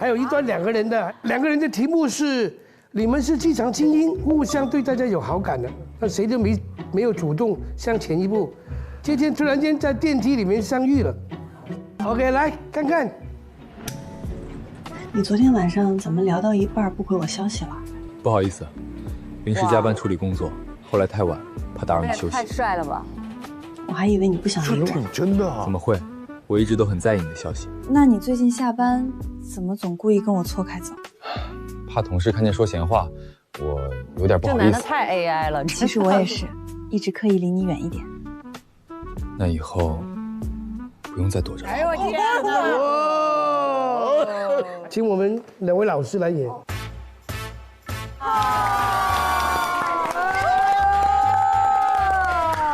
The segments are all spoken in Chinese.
还有一段两个人的题目是：你们是剧场精英，互相对大家有好感的，那谁都没有主动向前一步。今天突然间在电梯里面相遇了。OK， 来看看。你昨天晚上怎么聊到一半不回我消息了？不好意思，临时加班处理工作，后来太晚，怕打扰你休息。太帅了吧！我还以为你不想理我。挺真的啊！怎么会？我一直都很在意你的消息。那你最近下班怎么总故意跟我错开走？怕同事看见说闲话，我有点不好意思。这男的太 AI 了。其实我也是，一直刻意离你远一点。那以后不用再躲着了。哎呦我天哪！请我们两位老师来演。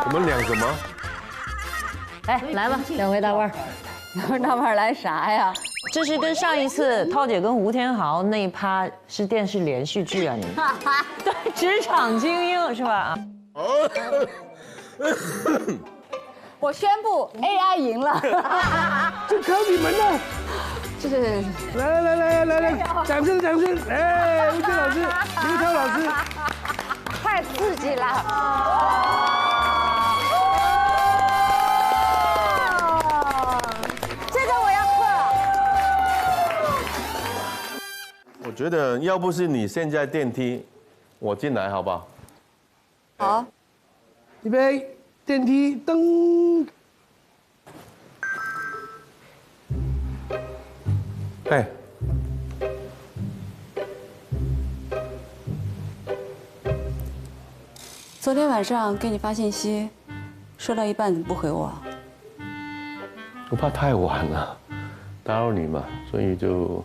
我们俩什么？哎，来吧，两位大腕儿，两位大腕儿来啥呀？这是跟上一次涛姐跟吴天豪那一趴是电视连续剧啊，你们对，职场精英是吧？我宣布 AI 赢了，就靠你们了！这是来，掌声！哎，吴健老师，刘涛老师，太刺激了。这个我要喝。我觉得要不是你现在电梯，我进来好不好？好，预备，电梯灯。哎，昨天晚上给你发信息，说到一半怎么不回我？我怕太晚了，打扰你嘛，所以就，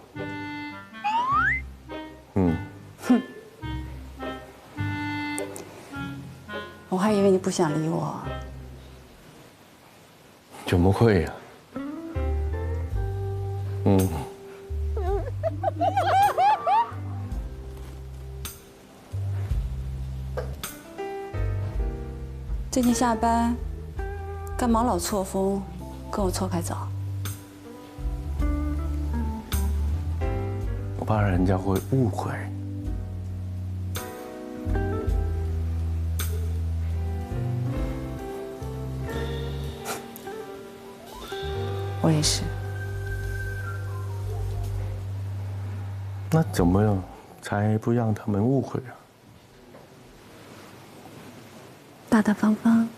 我还以为你不想理我。怎么会呀？最近下班，干嘛老错峰，跟我错开走？我怕人家会误会。我也是。那怎么样才不让他们误会啊？大大方方。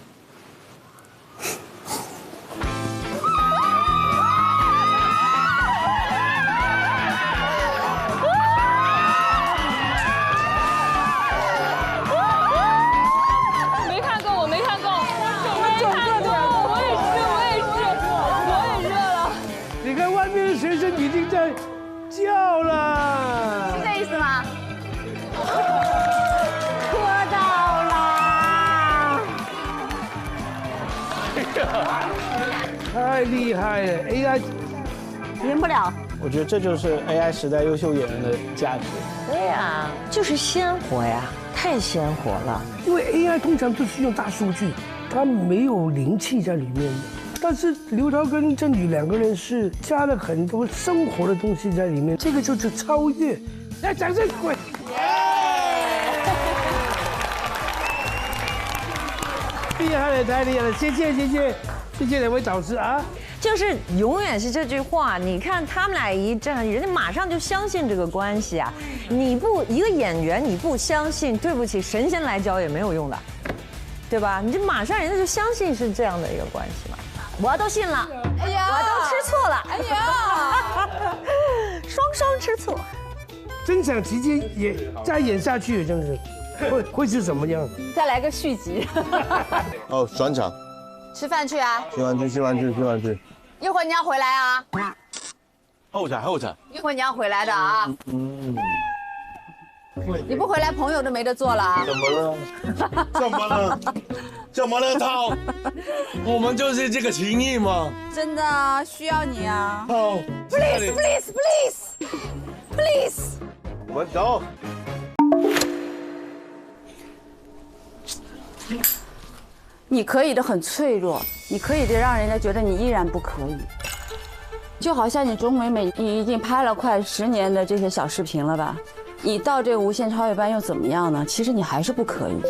没看够，我没看够，我也是了。你看外面的学生已经在叫了，是这意思吗？太厉害了 ！AI 赢不了。我觉得这就是 AI 时代优秀演员的价值。对呀，就是鲜活呀，太鲜活了。因为 AI 通常都是用大数据，它没有灵气在里面的。但是刘涛跟郑宇两个人是加了很多生活的东西在里面，这个就是超越。来，掌声鼓励！厉害了，太厉害了！谢谢两位导师啊！就是永远是这句话，你看他们俩一站，人家马上就相信这个关系啊！你不一个演员你不相信，对不起，神仙来教也没有用的，对吧？你这马上人家就相信是这样的一个关系嘛，我都信了，哎呀，我都吃醋了，哎呀，双吃醋。真想直接再演下去，真是会是什么样？再来个续集。哦，转场，吃饭去啊！吃完去。一会儿你要回来啊！后场。一会儿你要回来的啊！你不回来，朋友都没得做了啊！怎么了，涛？我们就是这个情谊嘛。真的啊，需要你啊涛 ！Please，我们走。你可以的很脆弱，你可以的让人家觉得你依然不可以。就好像你钟美美，你已经拍了快10年的这些小视频了吧？你到这个无限超越班又怎么样呢？其实你还是不可以。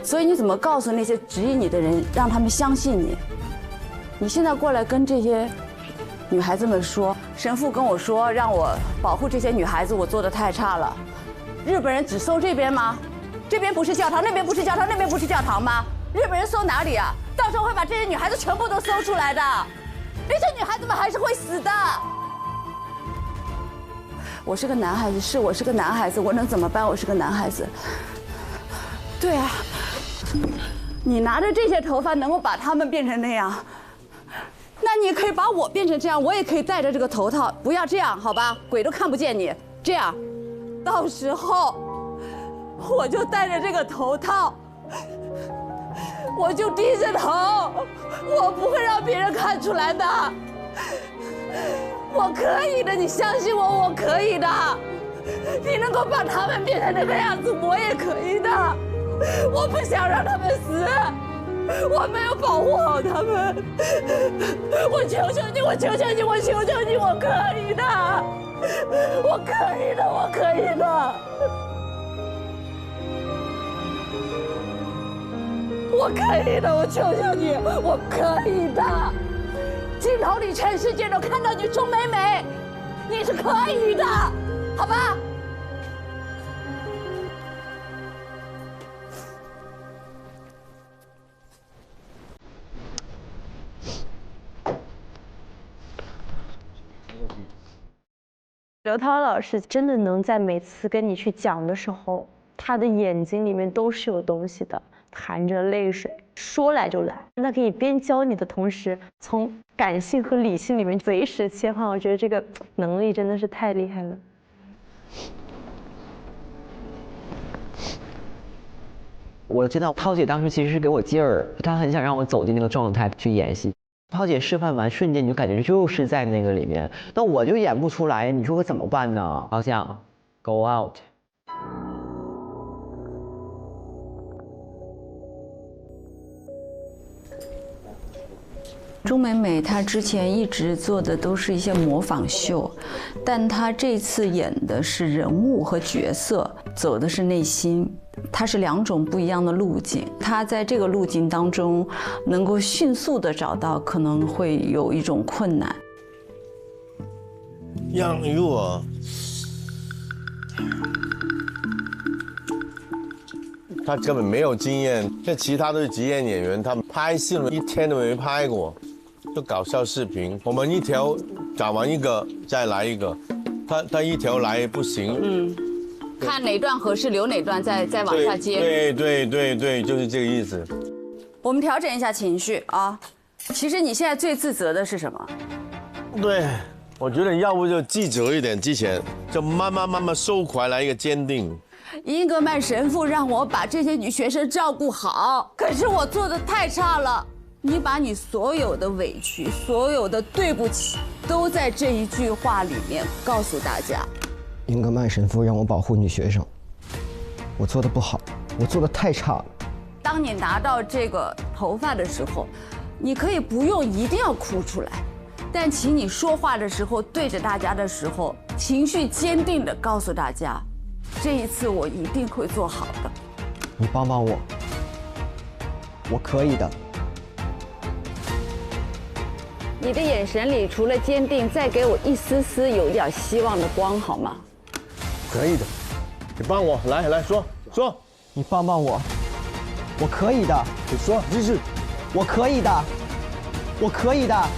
所以你怎么告诉那些质疑你的人，让他们相信你？你现在过来跟这些女孩子们说，神父跟我说让我保护这些女孩子，我做得太差了。日本人只搜这边吗？这边不是教堂，那边不是教堂，那边不是教堂吗？日本人搜哪里啊？到时候会把这些女孩子全部都搜出来的，那些女孩子们还是会死的。我是个男孩子，是我是个男孩子，我能怎么办？我是个男孩子。对啊，你拿着这些头发能够把他们变成那样，那你可以把我变成这样，我也可以戴着这个头套。不要这样，好吧？鬼都看不见你。这样，到时候我就戴着这个头套，我就低着头，我不会让别人看出来的。我可以的，你相信我，我可以的。你能够把他们变成那个样子，我也可以的。我不想让他们死，我没有保护好他们。我求求你，我求求你，我求求你，我可以的，我可以的，我可以的。我可以的，我求求你，我可以的。镜头里全世界都看到你钟美美，你是可以的，好吧？刘涛老师真的能在每次跟你去讲的时候，他的眼睛里面都是有东西的，含着泪水，说来就来。那可以边教你的同时，从感性和理性里面随时切换，我觉得这个能力真的是太厉害了。我知道涛姐当时其实是给我劲儿，她很想让我走进那个状态去演戏。涛姐示范完，瞬间你就感觉就是在那个里面，那我就演不出来，你说我怎么办呢？好想 go out。钟美美她之前一直做的都是一些模仿秀，但她这次演的是人物和角色，走的是内心。它是2种不一样的路径，她在这个路径当中能够迅速的找到，可能会有一种困难。杨玉啊，他根本没有经验，像其他都是职业演员，他们拍戏了1天都没拍过，就搞笑视频，我们一条找完一个再来一个，他一条来不行。看哪段合适，留哪段再往下接。对，就是这个意思。我们调整一下情绪啊。其实你现在最自责的是什么？对，我觉得要不就记者一点，之前就慢慢收回来一个坚定。英格曼神父让我把这些女学生照顾好，可是我做的太差了。你把你所有的委屈、所有的对不起，都在这一句话里面告诉大家。英格曼神父让我保护女学生，我做的不好，我做的太差了。当你拿到这个头发的时候，你可以不用一定要哭出来，但请你说话的时候，对着大家的时候，情绪坚定地告诉大家，这一次我一定会做好的。你帮帮我，我可以的。你的眼神里除了坚定，再给我一丝丝有点希望的光，好吗？可以的，你帮我来说，你帮帮我，我可以的。你说，继续，我可以的，我可以的。好，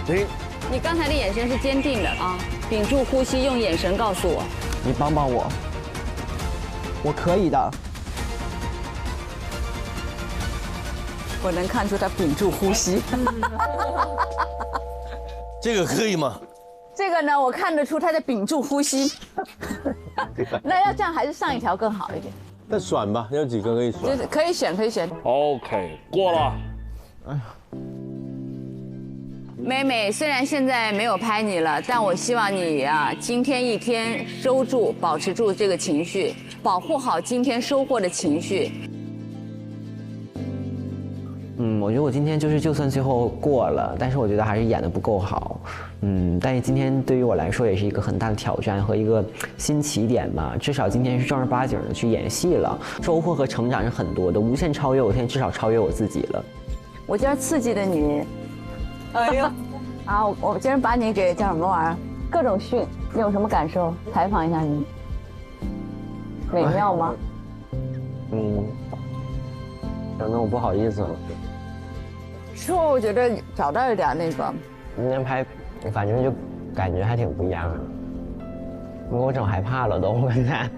停。你刚才的眼神是坚定的啊，屏住呼吸，用眼神告诉我。你帮帮我，我可以的。我能看出他屏住呼吸。这个可以吗？这个呢，我看得出他在屏住呼吸。那要这样还是上一条更好一点。再选吧，有几个可以选？就是可以选，可以选。OK， 过了。哎呀，美美，虽然现在没有拍你了，但我希望你啊，今天一天收住，保持住这个情绪，保护好今天收获的情绪。我觉得我今天就算最后过了，但是我觉得还是演得不够好。但是今天对于我来说也是一个很大的挑战和一个新起点吧。至少今天是正儿八经的去演戏了，收获和成长是很多的，无限超越我，现在至少超越我自己了。我今儿刺激的你，哎呀，啊，我今儿把你给叫什么玩意儿？各种训，你有什么感受？采访一下你，美妙吗？可能我不好意思了。说我觉得找到一点那个，今天拍，反正就感觉还挺不一样的，给我整害怕了都，我现在。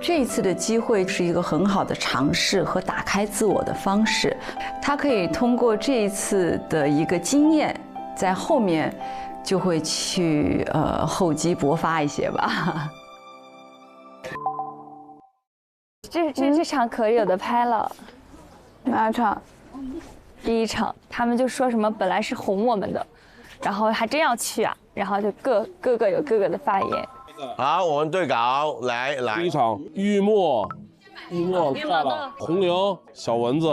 这一次的机会是一个很好的尝试和打开自我的方式，他可以通过这一次的一个经验，在后面就会去厚积薄发一些吧。这场可有的拍了，哪场？第一场，他们就说什么本来是哄我们的，然后还真要去啊，然后就各个有各个的发言。好，我们对稿，来。第一场，玉墨在了，红玲、小蚊子，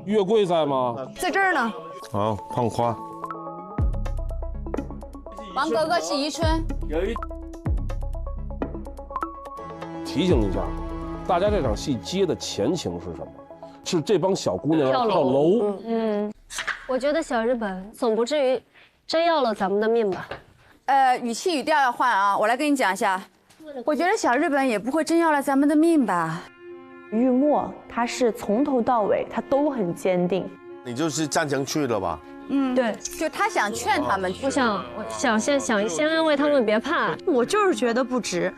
月桂在吗？在这儿呢。好，胖花。王哥哥是宜春。提醒一下，大家这场戏接的前情是什么？是这帮小姑娘要跳楼。我觉得小日本总不至于真要了咱们的命吧？语气语调要换啊！我来跟你讲一下，我觉得小日本也不会真要了咱们的命吧。玉墨他是从头到尾他都很坚定。你就是赞成去了吧？对，就他想劝他们，我想先安慰他们别怕。我就是觉得不值，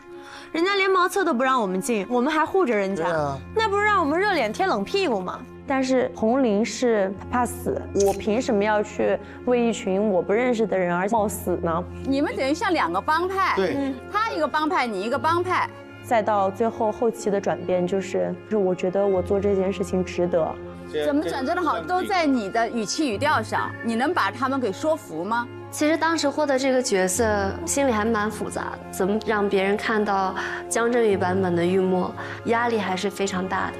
人家连茅厕都不让我们进，我们还护着人家，那不是让我们热脸贴冷屁股吗？但是红玲是怕死，我凭什么要去为一群我不认识的人而冒死呢？你们等于像两个帮派，对，他一个帮派，你一个帮派，再到最后后期的转变，就是我觉得我做这件事情值得。怎么转折的好，都在你的语气语调上，你能把他们给说服吗？其实当时获得这个角色，心里还蛮复杂的。怎么让别人看到姜振宇版本的玉墨，压力还是非常大的。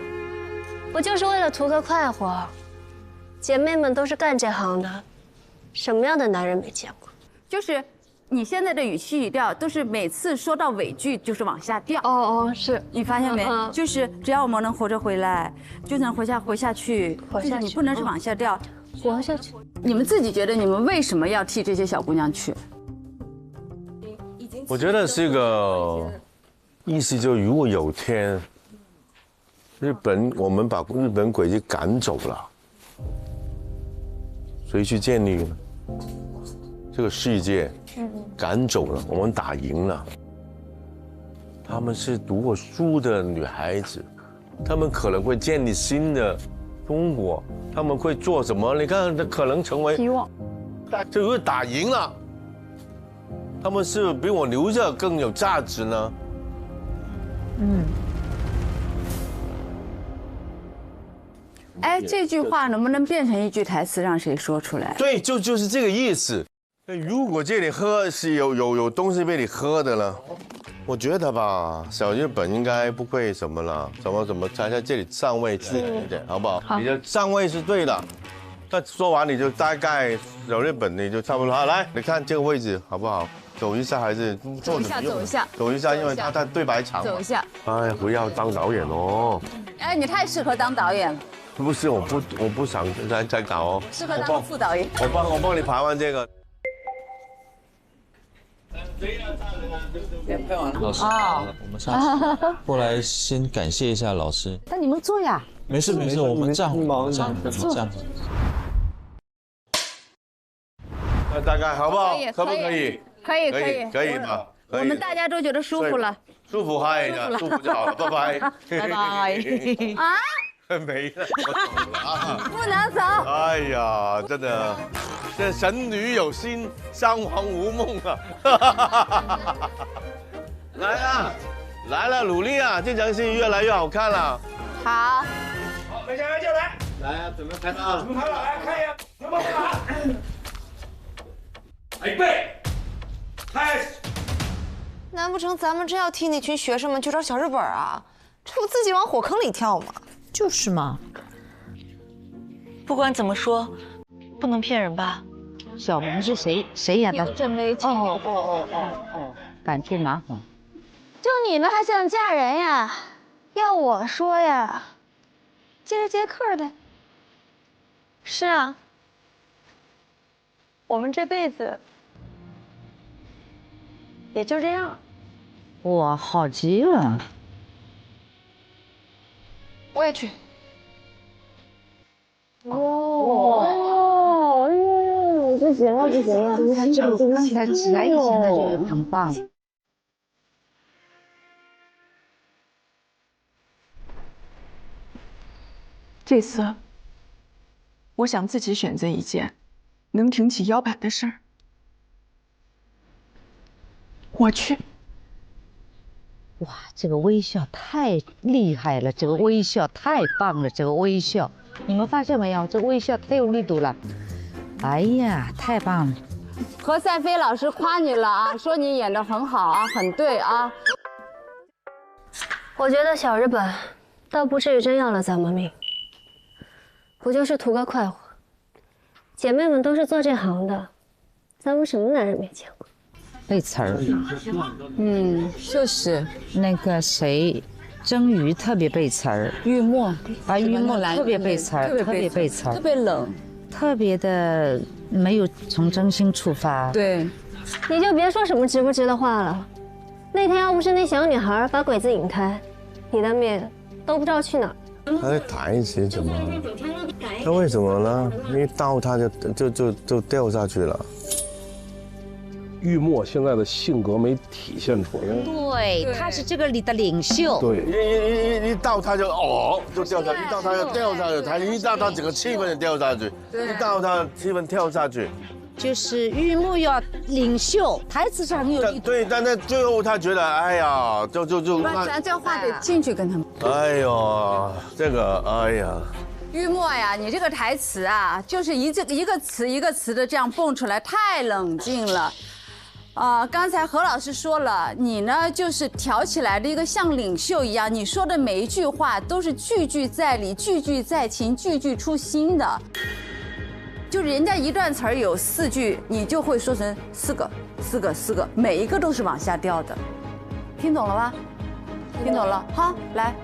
我就是为了图个快活，姐妹们都是干这行的，什么样的男人没见过？就是你现在的语气语调都是每次说到尾句就是往下掉。是你发现没？就是只要我们能活着回来，就能活下去。就是你不能是往下掉，活下去。你们自己觉得你们为什么要替这些小姑娘去？我觉得是个意思，就如果有天我们把日本鬼子赶走了，谁去建立呢？这个世界赶走了，我们打赢了。她们是读过书的女孩子，她们可能会建立新的中国，她们会做什么？你看，她可能成为希望。这如果打赢了，她们是比我留着更有价值呢？哎，这句话能不能变成一句台词，让谁说出来？对，就是这个意思。如果这里喝是有东西被你喝的了，我觉得吧，小日本应该不会什么了，怎么才在这里上位自然一点，好不好？好，你的上位是对的。那说完你就大概小日本你就差不多好，来，你看这个位置好不好？走一下还是坐着？走一下，因为他对白长。走一下。哎，不要当导演哦。哎，你太适合当导演了。不是，我不想再搞哦。适合当副导演。我帮你排完这个。拍完了，老师，我们上去过来先感谢一下老师。那你们坐呀。没事，我们站会。那大概好不好？可不可以？可以吧？我们大家都觉得舒服了。舒服嗨呀，舒服就好了，拜拜。拜拜。啊？没了，我走了啊。不能走。哎呀，真的，这神女有心，襄王无梦啊！来了，努力啊！这场戏越来越好看了。好，没想到就来。来，准备拍了，来看一眼，有没有卡？预备，开始。难不成咱们真要替那群学生们去找小日本啊？这不自己往火坑里跳吗？就是嘛。不管怎么说，不能骗人吧？小红是谁演的？郑薇倩。感触蛮好。就你们还想嫁人呀？要我说呀，接着接客呗。是啊，我们这辈子也就这样。哇，好极了！我也去。哦，不行了，不行了，很久之前以前的这个很棒。这次，我想自己选择一件能挺起腰板的事儿。我去。哇，这个微笑太厉害了，这个微笑太棒了，这个微笑，你们发现没有？这个微笑太有力度了。哎呀，太棒了！何赛飞老师夸你了啊，说你演得很好啊，很对啊。我觉得小日本倒不至于真要了咱们命，不就是图个快活？姐妹们都是做这行的，咱们什么男人没见过？背词儿，就是那个谁，曾瑜特别背词儿，玉墨啊，玉墨特别背词儿，特别背词儿，特别冷，特别的没有从真心出发。对，你就别说什么值不值的话了。那天要不是那小女孩把鬼子引开，你的命都不知道去哪儿。他的台词怎么？那为什么呢？一刀他就掉下去了。玉墨现在的性格没体现出来。对，他是这个里的领袖。对，一到他就就掉下去，一到他就掉下去，他一到他整个气氛就掉下去，一到他气氛跳下去。就是玉木要领袖，台词上很有力度。对，但是最后他觉得，哎呀，就咱这话得进去跟他们。哎呦，这个，哎呀。玉墨呀，你这个台词啊，就是一个词一个词的这样蹦出来，太冷静了。刚才何老师说了，你呢就是挑起来的一个像领袖一样，你说的每一句话都是句句在理、句句在情、句句出心的。就人家一段词儿有4句，你就会说成4个，每一个都是往下掉的。听懂了吧？听懂了，好，来。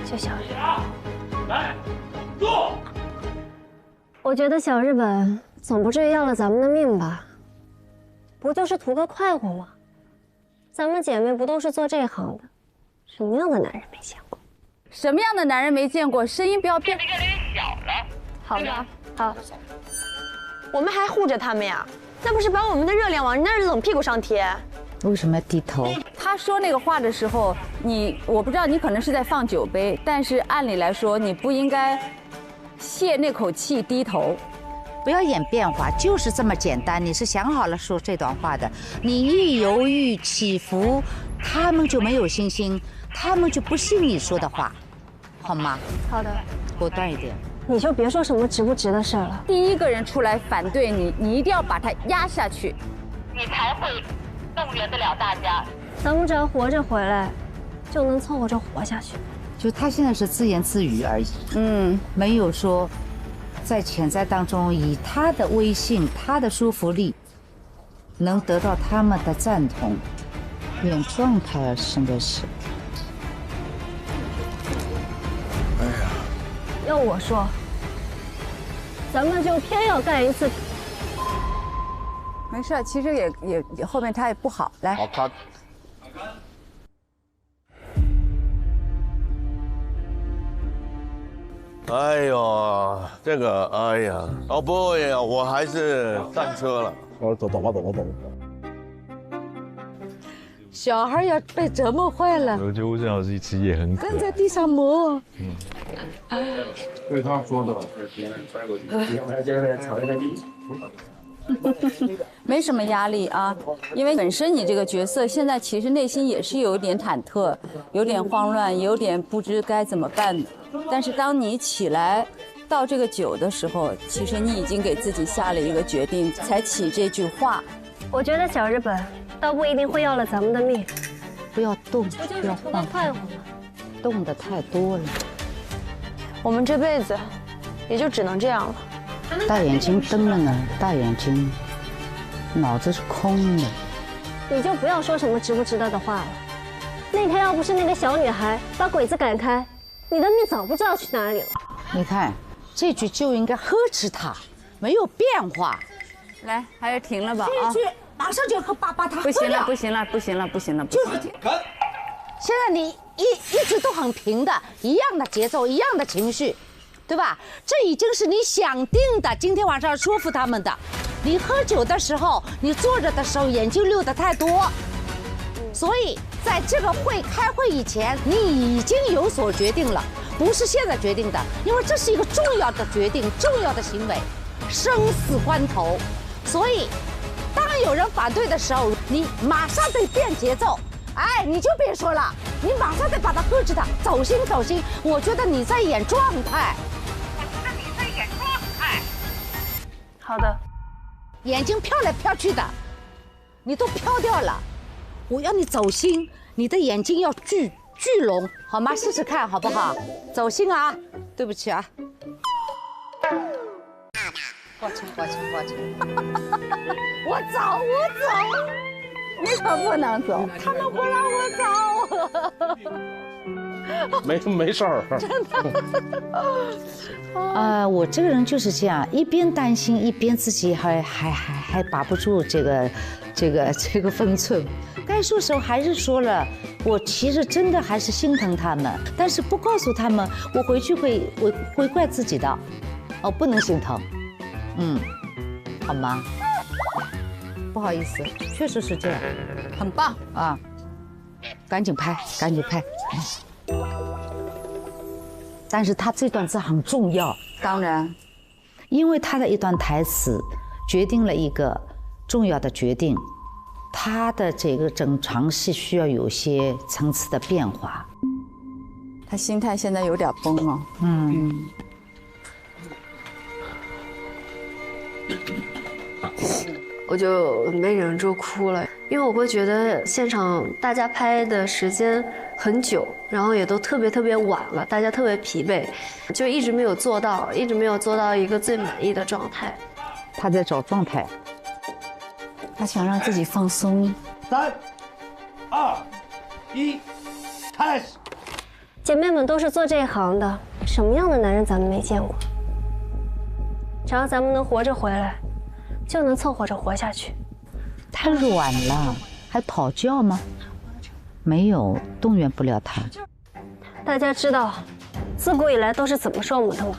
就小日本，来，坐。我觉得小日本总不至于要了咱们的命吧？不就是图个快活吗？咱们姐妹不都是做这行的，什么样的男人没见过？什么样的男人没见过？声音不要变得越来越小了。好的，好。我们还护着他们呀，那不是把我们的热量往人那冷屁股上贴？为什么要低头？他说那个话的时候，我不知道你可能是在放酒杯，但是按理来说你不应该泄那口气低头。不要演变化，就是这么简单。你是想好了说这段话的，你一犹豫起伏，他们就没有信心，他们就不信你说的话，好吗？好的，果断一点。你就别说什么值不值的事了。第一个人出来反对你，你一定要把他压下去，你才会动员得了大家。咱们只要活着回来，就能凑合着活下去。就他现在是自言自语而已，没有说在潜在当中以他的威信、他的说服力，能得到他们的赞同。演状态真的是。哎呀，要我说，咱们就偏要干一次。没事，其实也后面他也不好，来。好看。哎呦，这个，哎呀，哦不呀，我还是上车了。走吧。小孩要被折磨坏了。我觉得吴镇老师其实也很可爱。跟在地上磨。对他说的。没什么压力啊，因为本身你这个角色现在其实内心也是有点忐忑，有点慌乱，有点不知该怎么办的。但是当你起来倒这个酒的时候，其实你已经给自己下了一个决定，才起这句话。我觉得小日本倒不一定会要了咱们的命。不要动，不要晃，快活吗？动的太多了。我们这辈子也就只能这样了。大眼睛瞪了呢，大眼睛，脑子是空的。你就不要说什么值不值得的话了。那天要不是那个小女孩把鬼子赶开，你的命早不知道去哪里了。你看，这句就应该呵斥他，没有变化。来，还是停了吧啊！这句马上就把他不行了，不行了，不行了，不行了，就是停。现在你一直都很平的，一样的节奏，一样的情绪，对吧？这已经是你想定的，今天晚上要说服他们的。你喝酒的时候，你坐着的时候眼睛溜得太多，所以在这个开会以前，你已经有所决定了，不是现在决定的，因为这是一个重要的决定，重要的行为，生死关头。所以，当有人反对的时候，你马上得变节奏。哎，你就别说了，你马上得把他呵斥他，走心走心。我觉得你在演状态，好的，眼睛飘来飘去的，你都飘掉了。我要你走心，你的眼睛要聚拢，好吗？试试看好不好？走心啊！对不起啊。抱歉。我走。你可不能走，他们不让我走。没事儿。真的。我这个人就是这样，一边担心，一边自己还把不住这个分寸。该说时候还是说了，我其实真的还是心疼他们，但是不告诉他们，我回去会怪自己的。哦，不能心疼。好吗？不好意思，确实是这样，很棒啊！赶紧拍。但是他这段字很重要，当然，因为他的一段台词决定了一个重要的决定，他的这个整场戏需要有些层次的变化。他心态现在有点崩了。我就没忍住哭了，因为我会觉得现场大家拍的时间很久，然后也都特别晚了，大家特别疲惫，就一直没有做到一个最满意的状态。他在找状态，他想让自己放松。3、2、1，开始。姐妹们都是做这一行的，什么样的男人咱们没见过？只要咱们能活着回来，就能凑合着活下去。太软了，还讨教吗？没有，动员不了他。大家知道，自古以来都是怎么说我们的吗？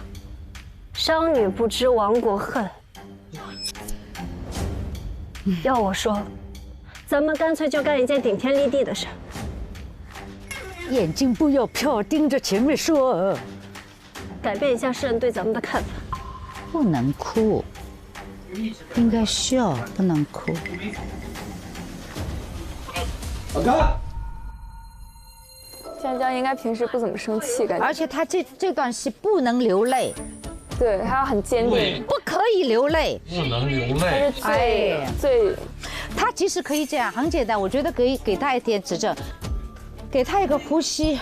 商女不知亡国恨。要我说，咱们干脆就干一件顶天立地的事。眼睛不要飘，盯着前面说。改变一下世人对咱们的看法。不能哭，应该笑，不能哭。好看。江江应该平时不怎么生气，感觉。而且他这段戏不能流泪。对，他要很坚定，不可以流泪，不能流泪。最，他其实可以这样，很简单，我觉得可以给他一点指正，给他一个呼吸。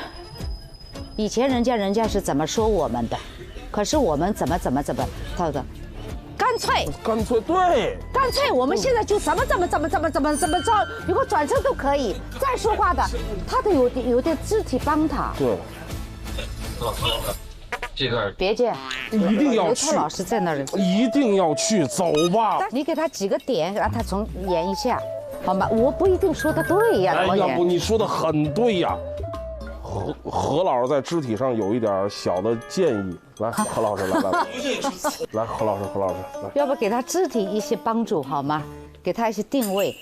以前人家是怎么说我们的，可是我们怎么，他的，干脆对，干脆我们现在就怎么着，如果转身都可以，再说话的，他得有点肢体帮他。对。这段别介，一定要去。老师在那儿，一定要去，走吧。你给他几个点，让他重演一下，好吗？我不一定说的对呀，要不你说的很对呀。何老师在肢体上有一点小的建议，来，何老师来，来，何老师来。要不给他肢体一些帮助好吗？给他一些定位。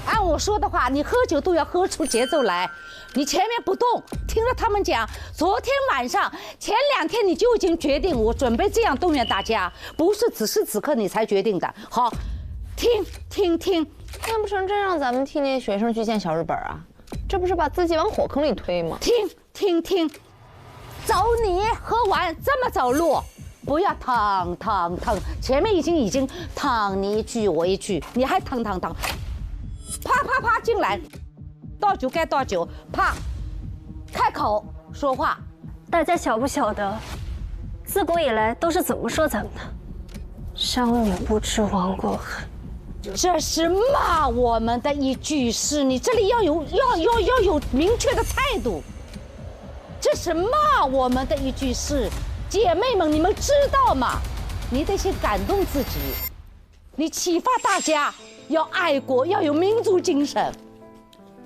按我说的话，你喝酒都要喝出节奏来。你前面不动，听着他们讲，昨天晚上、前2天你就已经决定，我准备这样动员大家，不是此时此刻你才决定的。好，听。难不成真让咱们替那学生去见小日本啊？这不是把自己往火坑里推吗？听，走你喝完这么走路，不要腾，前面已经腾你一句我一句，你还腾，啪进来，倒酒该倒酒，啪，开口说话。大家晓不晓得，自古以来都是怎么说咱们的？商女不知亡国恨。这是骂我们的一句诗，你这里要有明确的态度。这是骂我们的一句诗，姐妹们，你们知道吗？你得先感动自己，你启发大家要爱国，要有民族精神。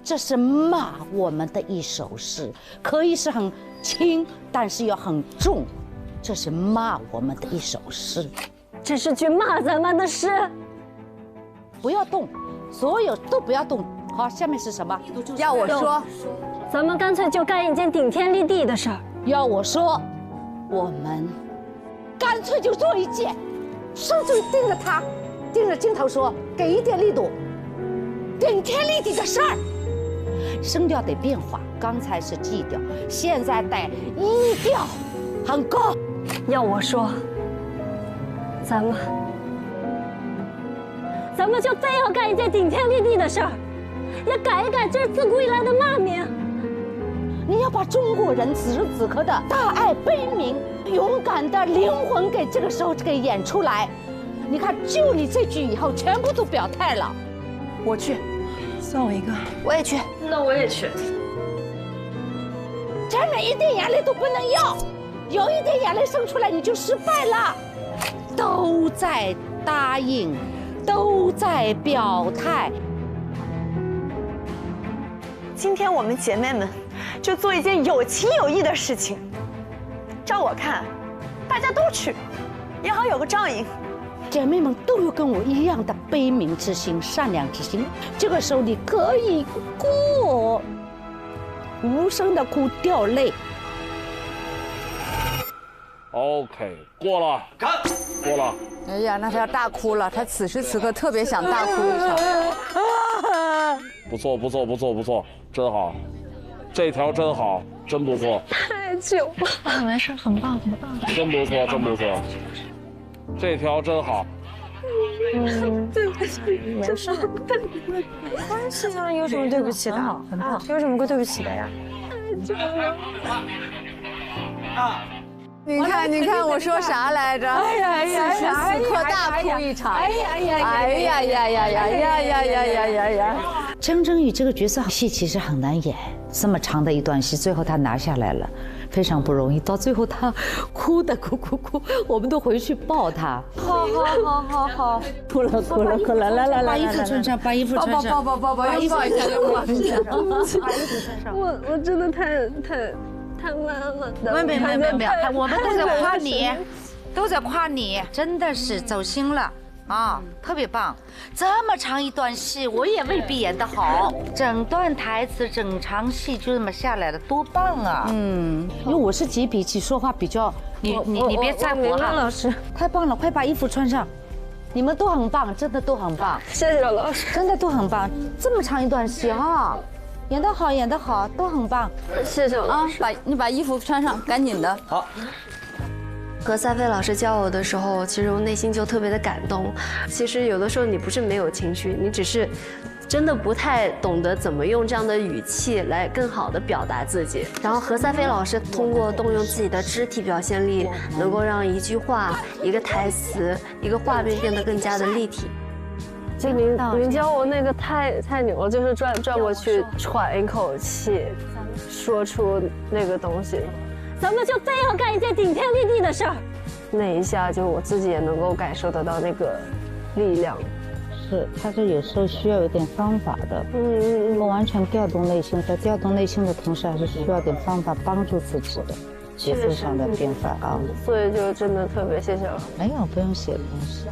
这是骂我们的一首诗，可以是很轻，但是要很重。这是骂我们的一首诗，这是句骂咱们的诗。不要动，所有都不要动。好，下面是什么？要我说，咱们干脆就干一件顶天立地的事儿。要我说，我们干脆就做一件，甚至盯着他，盯着镜头说，给一点力度，顶天立地的事儿。声调得变化，刚才是G调，现在得E调，很高。要我说，咱们就非要干一件顶天立地的事儿，要改一改这自古以来的骂名。你要把中国人此时此刻的大爱、悲悯、勇敢的灵魂给这个时候给演出来。你看，就你这句以后，全部都表态了。我去，算我一个。我也去。那我也去。前面一点眼泪都不能有一点眼泪生出来你就失败了。都在答应，都在表态。今天我们姐妹们就做一件有情有义的事情。照我看，大家都去，也好有个照应。姐妹们都有跟我一样的悲悯之心、善良之心。这个时候你可以哭，无声的哭，掉泪。OK， 过了，过了。哎呀，那他要大哭了，他此时此刻特别想大哭一场。不错，不错，不错，不错，真好，这条真好，真不错。太久了，没事，很棒，很棒。真不错，真不错，这条真好。对不起，没事，没关系啊，有什么对不起的？很棒，有什么对不起的呀？太久了。你看，你看，我说啥来着？哎呀呀！此时此刻大哭一场。哎呀呀！哎呀呀呀呀呀呀呀呀呀！张真宇这个角色戏其实很难演，这么长的一段戏，最后他拿下来了，非常不容易。到最后他哭，我们都回去抱他。好，哭了，来，把衣服穿上，把衣服穿上，抱，把衣服抱一下，把衣服穿上。我真的太慢了。没有，我们都在夸你，都在夸你，真的是走心了。啊，特别棒！这么长一段戏，我也未必演得好。整段台词、整场戏就这么下来了，多棒啊！因为我是急脾气，说话比较……你别在乎哈，老师，太棒了，快把衣服穿上。你们都很棒，真的都很棒。谢谢老师，真的都很棒。这么长一段戏哈，演得好，都很棒。谢谢老师。你把衣服穿上，赶紧的。好。和赛飞老师教我的时候，其实我内心就特别的感动。其实有的时候你不是没有情绪，你只是真的不太懂得怎么用这样的语气来更好的表达自己。然后何赛飞老师通过动用自己的肢体表现力，能够让一句话、一个台词、一个画面变得更加的立体。就您教我那个太牛了，就是转过去喘一口气，说出那个东西。咱们就非要干一件顶天立地的事儿，那一下就我自己也能够感受得到那个力量。是，他是有时候需要有点方法的，不完全调动内心，在调动内心的同时，还是需要点方法帮助自己的节奏上的变化啊。所以就真的特别谢谢了。没有，不用谢，不用谢。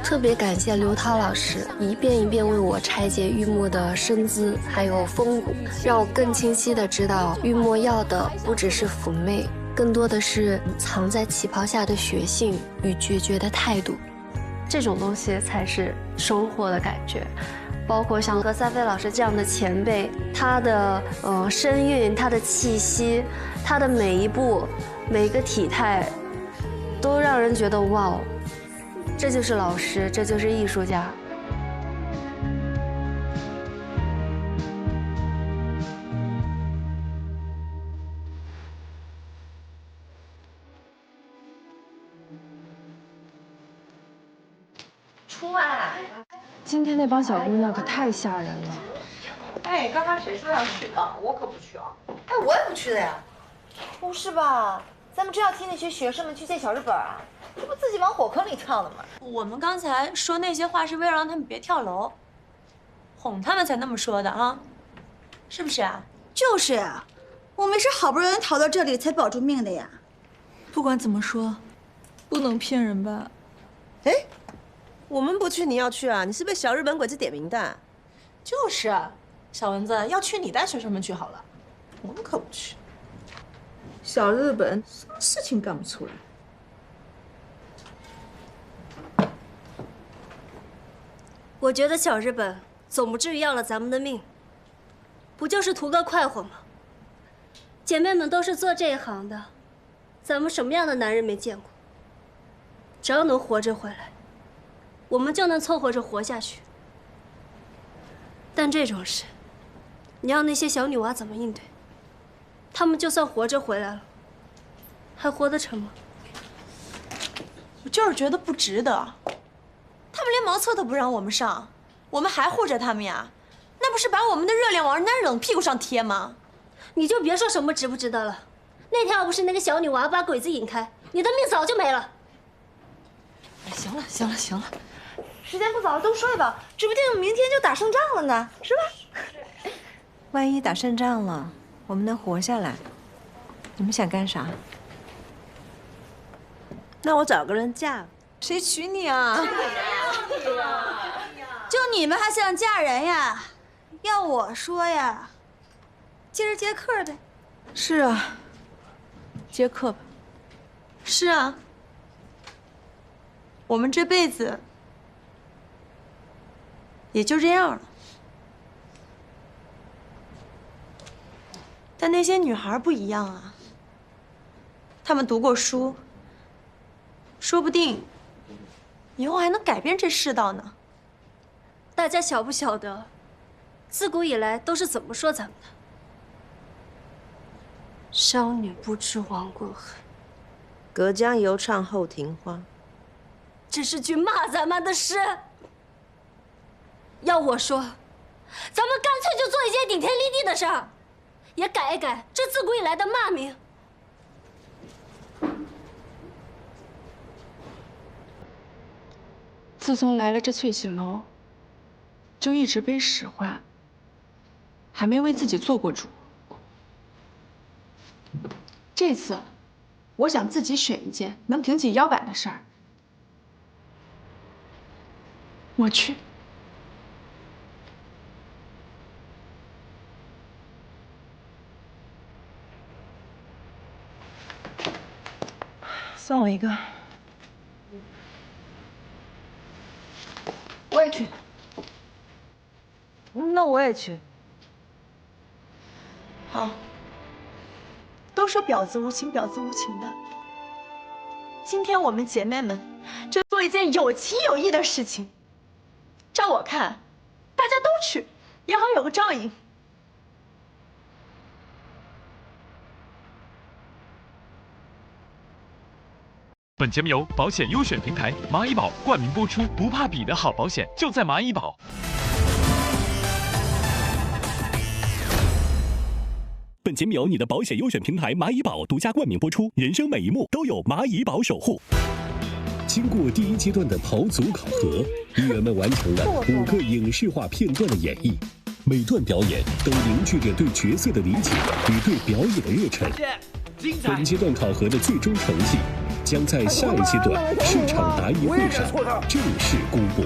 特别感谢刘涛老师一遍一遍为我拆解玉墨的身姿还有风骨，让我更清晰的知道玉墨要的不只是妩媚，更多的是藏在旗袍下的血性与决绝的态度。这种东西才是收获的感觉。包括像何赛飞老师这样的前辈，他的声韵、他的气息、他的每一步、每个体态，都让人觉得哇，这就是老师，这就是艺术家。出来。今天那帮小姑娘可太吓人了。哎，刚刚谁说要去的？我可不去啊。哎，我也不去的呀。不是吧？咱们真要替那些学生们去见小日本啊？这不自己往火坑里跳了吗？我们刚才说那些话是为了让他们别跳楼，哄他们才那么说的啊，是不是啊？就是呀，我们是好不容易逃到这里才保住命的呀。不管怎么说，不能骗人吧？哎，我们不去，你要去啊？你是被小日本鬼子点名的？就是，小蚊子要去你带学生们去好了，我们可不去。小日本什么事情干不出来？我觉得小日本总不至于要了咱们的命，不就是图个快活吗？姐妹们都是做这一行的，咱们什么样的男人没见过？只要能活着回来，我们就能凑合着活下去。但这种事，你让那些小女娃怎么应对？她们就算活着回来了，还活得成吗？我就是觉得不值得。他们连茅厕都不让我们上，我们还护着他们呀，那不是把我们的热脸往人家冷屁股上贴吗？你就别说什么值不值得了，那天要不是那个小女娃把鬼子引开，你的命早就没了。行了行了行了，时间不早了，都睡吧，指不定明天就打胜仗了呢，是吧？万一打胜仗了，我们能活下来，你们想干啥？那我找个人嫁，谁娶你啊？就你们还想嫁人呀？要我说呀，接着接客呗。是啊，接客吧。是啊，我们这辈子也就这样了。但那些女孩不一样啊，她们读过书，说不定以后还能改变这世道呢。大家晓不晓得，自古以来都是怎么说咱们的？少女不知亡国恨，隔江犹唱后庭花。这是句骂咱们的诗。要我说，咱们干脆就做一件顶天立地的事儿，也改一改这自古以来的骂名。自从来了这翠喜楼，就一直被使唤，还没为自己做过主。这次，我想自己选一件能挺起腰板的事儿。我去。算我一个。我也去。那我也去。好。都说婊子无情，婊子无情的。今天我们姐妹们就做一件有情有义的事情。照我看，大家都去，也好有个照应。本节目由保险优选平台蚂蚁保冠名播出，不怕比的好保险就在蚂蚁保。本节目由你的保险优选平台蚂蚁保独家冠名播出，人生每一幕都有蚂蚁保守护。经过第一阶段的跑组考核，艺员们完成了5个影视化片段的演绎，每段表演都凝聚着对角色的理解与对表演的热忱。本阶段考核的最终成绩将在下一阶段市场答疑会上正式公布。